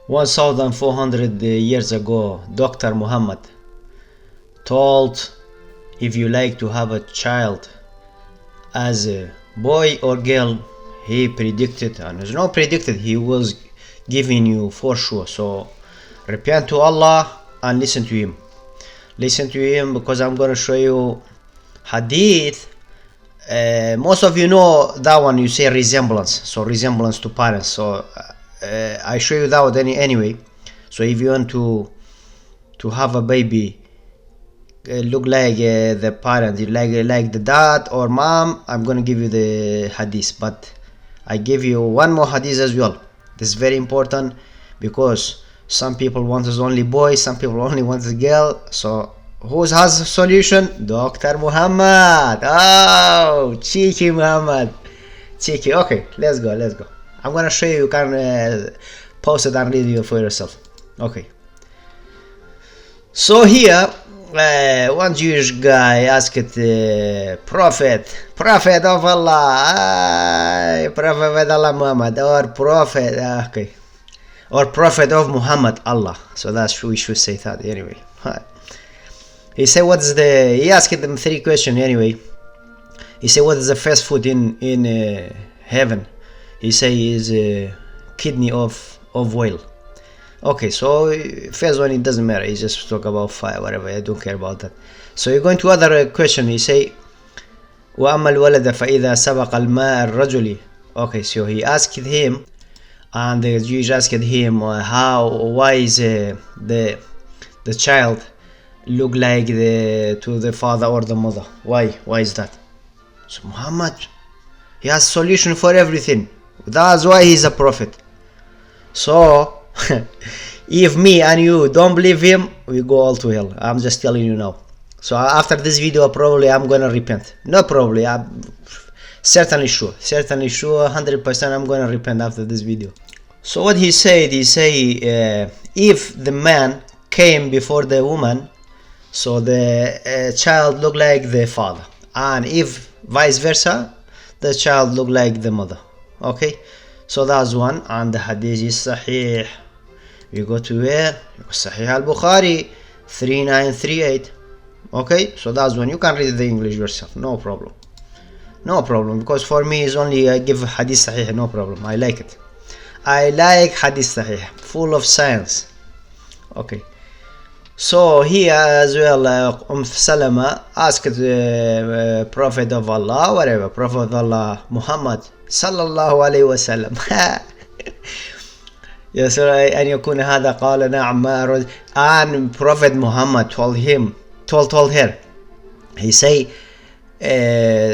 1400 years ago, Dr. Muhammad told if you like to have a child as a boy or girl, he predicted, and there's no predicted, he was giving you for sure. So repent to Allah and listen to him. Listen to him, because I'm going to show you hadith. Most of you know that one, you say resemblance, so resemblance to parents. So I show you that one anyway. So if you want to have a baby look like the parent, like the dad or mom, I'm gonna give you the hadith. But I give you one more hadith as well. This is very important, because some people want us only boys, some people only want a girl. So who has a solution? Dr. Muhammad. Oh, cheeky Muhammad, cheeky. Okay, let's go. I'm gonna show you. You can pause it and read it for yourself. Okay. So here, one Jewish guy asked Prophet of Allah, Prophet Allah Muhammad, or Prophet, okay, or Prophet of Muhammad Allah. So that's we should say that anyway. He said, he asked them 3 questions anyway. He said, what is the first food in heaven? He said is kidney of whale. Okay, so first one, it doesn't matter, he just talk about fire, whatever, I don't care about that. So you're going to other question. He say وَأَمَّا الْوَلَدَ فَإِذَا سَبَقَ الْمَاءَ الرَّجُلِ. Okay, so he asked him, and the Jews asked him why is the child look like to the father or the mother? Why is that? So Muhammad, he has solution for everything. That's why he's a prophet. So if me and you don't believe him, we go all to hell. I'm just telling you now. So after this video, probably I'm gonna repent. Not probably, I'm certainly sure 100% I'm gonna repent after this video. So what he said, if the man came before the woman, so the child look like the father, and if vice versa, the child look like the mother. Okay, so that's one, and the hadith is sahih. We go to where? Sahih al-Bukhari 3938. Okay, so that's one. You can read the English yourself, no problem, because for me is only I give hadith sahih, no problem. I like it. I like hadith sahih, full of science. Okay, so here as well, Salama asked the Prophet of Allah, whatever, Prophet of Allah Muhammad sallallahu alayhi wasallam. Yes, أن يكون هذا قال نعم ما أرد. And Prophet Muhammad told her, he say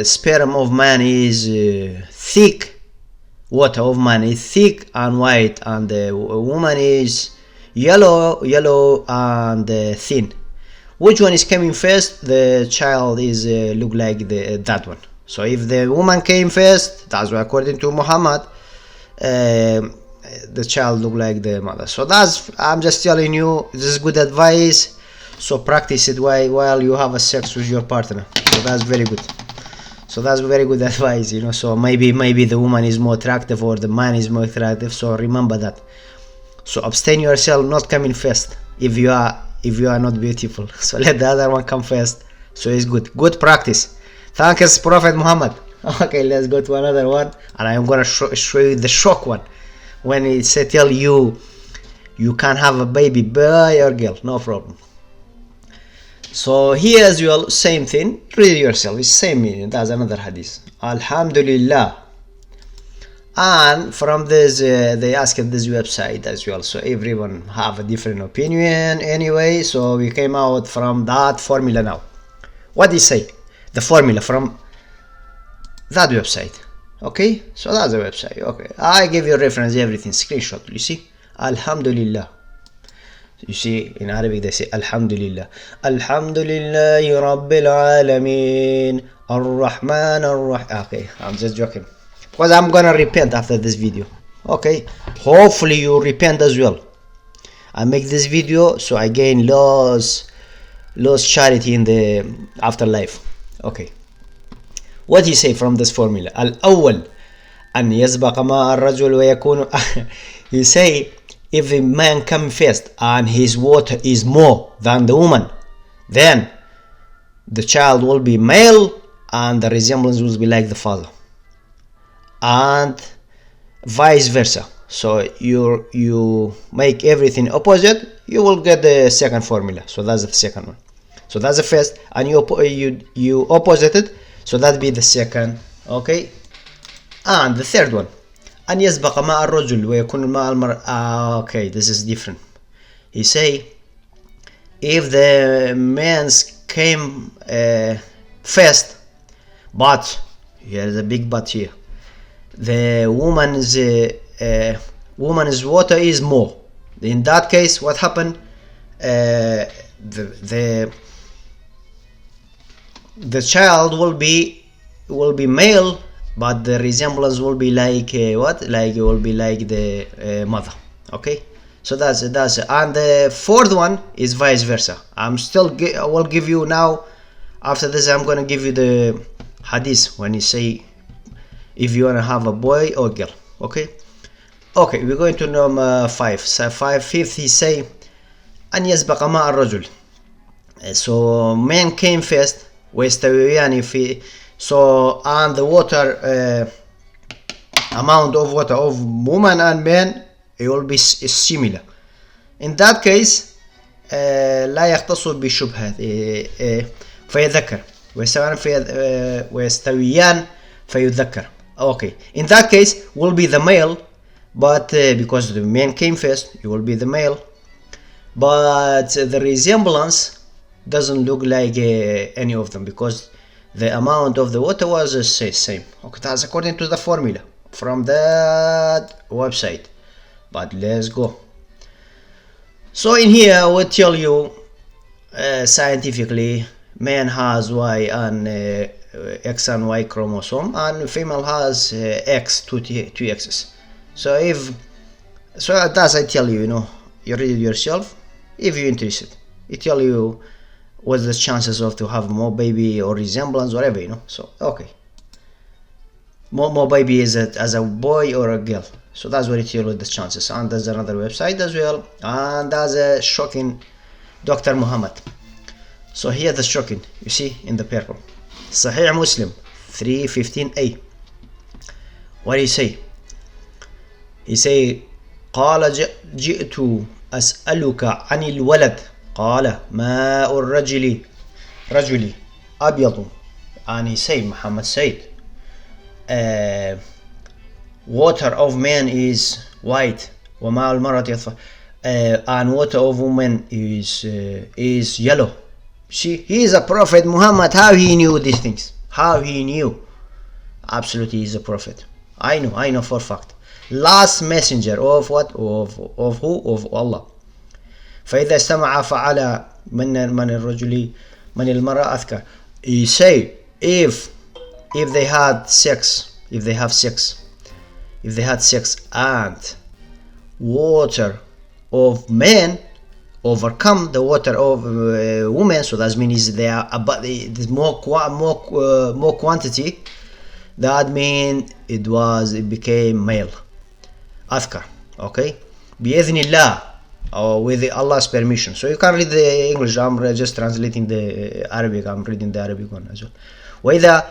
sperm of man is thick, water of man is thick and white, and the woman is yellow and thin. Which one is coming first? The child is look like that one. So if the woman came first, that's why according to Muhammad, the child look like the mother. So I'm just telling you, this is good advice. So practice it while you have a sex with your partner. So that's very good. So that's very good advice, So maybe the woman is more attractive or the man is more attractive. So remember that. So abstain yourself not coming first if you are not beautiful. So let the other one come first. So it's good practice. Thanks Prophet Muhammad. Okay, let's go to another one, and I'm gonna show you the shock one, when it tell you can have a baby, boy or girl, no problem. So here as well, same thing, read yourself, it's same meaning. That's another hadith. Alhamdulillah. And from this they asked this website as well, so everyone have a different opinion anyway. So we came out from that formula. Now what they say, the formula from that website. Okay, so that's the website. Okay, I give you reference, everything, screenshot. You see, Alhamdulillah. You see, in Arabic they say Alhamdulillah. Alhamdulillahi Rabbil Alameen Ar-Rahman Ar-Rahim. Okay, I'm just joking, because I'm gonna repent after this video. Okay, hopefully you repent as well. I make this video so I gain lost charity in the afterlife. Okay, what he say from this formula? Al-awwal أن يسبق ماء الرجل ويكون. He say if the man come first and his water is more than the woman, then the child will be male and the resemblance will be like the father, and vice versa. So you make everything opposite, you will get the second formula. So that's the second one. So that's the first, and you opposite it, so that be the second. Okay. And the third one, أن يسبق ماء الرجل ويكون ماء المرأة. Okay, this is different. He say, if the man's came first, but here's a big but here, the woman's water is more. In that case, what happened? The child will be male, but the resemblance will be like what? Like it will be like the mother. Okay, so that's and the fourth one is vice versa. I will give you now. After this, I'm gonna give you the hadith when you say if you wanna have a boy or girl. Okay, we're going to number 5. So fifth, he say أن يسبق ماء الرجل. So man came first. ويستويان في. So and the water amount of water of woman and man, it will be similar. In that case لا يختص بشبهة فيذكر ويستويان فيذكر. Okay, in that case will be the male, but because the man came first, it will be the male, but the resemblance doesn't look like any of them because the amount of the water was the same. Okay, that's according to the formula from that website. But let's go. So in here I will tell you scientifically, man has Y and X and Y chromosome, and female has X, two X's. So that's I tell you, you read it yourself if you're interested. It tell you what's the chances of to have more baby or resemblance, whatever, So okay, more baby is as a boy or a girl. So that's what it tells you the chances. And there's another website as well, and that's a shocking Dr. Mohamad. So here the shocking, you see in the purple, Sahih Muslim 315a. What do you say? He say قال جئت أسألك عن الولد قال ماء رجلي أبيض. And he say, Muhammad said, water of man is white, وماء المرأة يطفى, and water of woman is yellow. See, he is a prophet, Muhammad. How he knew these things? How he knew? Absolutely, he is a prophet. I know for fact. Last messenger of what? Of who? Of Allah. فإذا استمع فعل من الرجل من المرأة أذكر. He say, if they had sex, and water of men overcome the water of women, so that means they are about there's more quantity. That means it became male. أذكر. Okay, بإذن الله, or with Allah's permission. So you can read the English. I'm just translating the Arabic. I'm reading the Arabic one as well. وإذا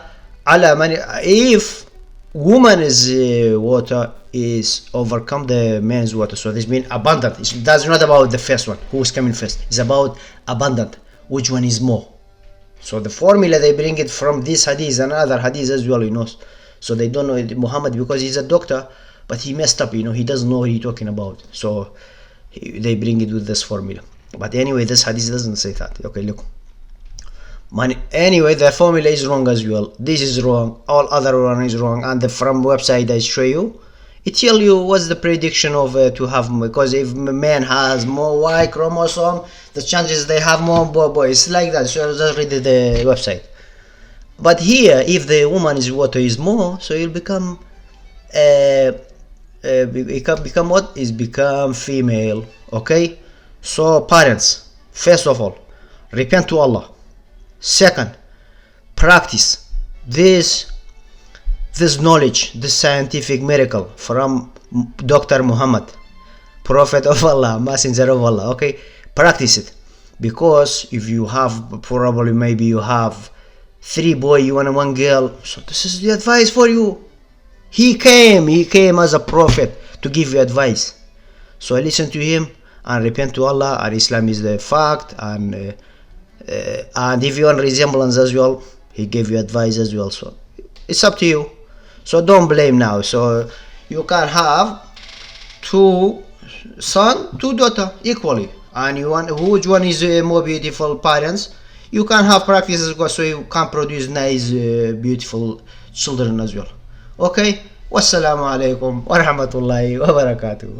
على من, if woman's water is overcome the man's water, so this means abundant. That's not about the first one, who is coming first. It's about abundant, which one is more. So the formula they bring it from this hadith and other hadith as well, So they don't know it, Muhammad, because he's a doctor, but he messed up, he doesn't know what he's talking about. So they bring it with this formula. But anyway, this hadith doesn't say that. Okay, look. Anyway, the formula is wrong as well. This is wrong. All other one is wrong. And from website I show you, it tell you what's the prediction of to have, because if man has more Y chromosome, the chances they have more boys. Like that. So just read the website. But here, if the woman's water is more, so it'll become become what? Is become female. Okay. So parents, first of all, repent to Allah. Second, practice this knowledge, this scientific miracle from Dr. Muhammad. Prophet of Allah, messenger of Allah. Okay, practice it, because if you have probably maybe you have 3 boys, you and 1 girl, so this is the advice for you. He came as a prophet to give you advice. So listen to him and repent to Allah, and Islam is the fact, and if you want resemblance as well, he gave you advice as well. So it's up to you. So don't blame now. So you can have 2 son, 2 daughter equally, and you want which one is more beautiful parents, you can have practices as well, so you can produce nice beautiful children as well. Okay, wassalamu alaikum wa rahmatullahi wa barakatuh.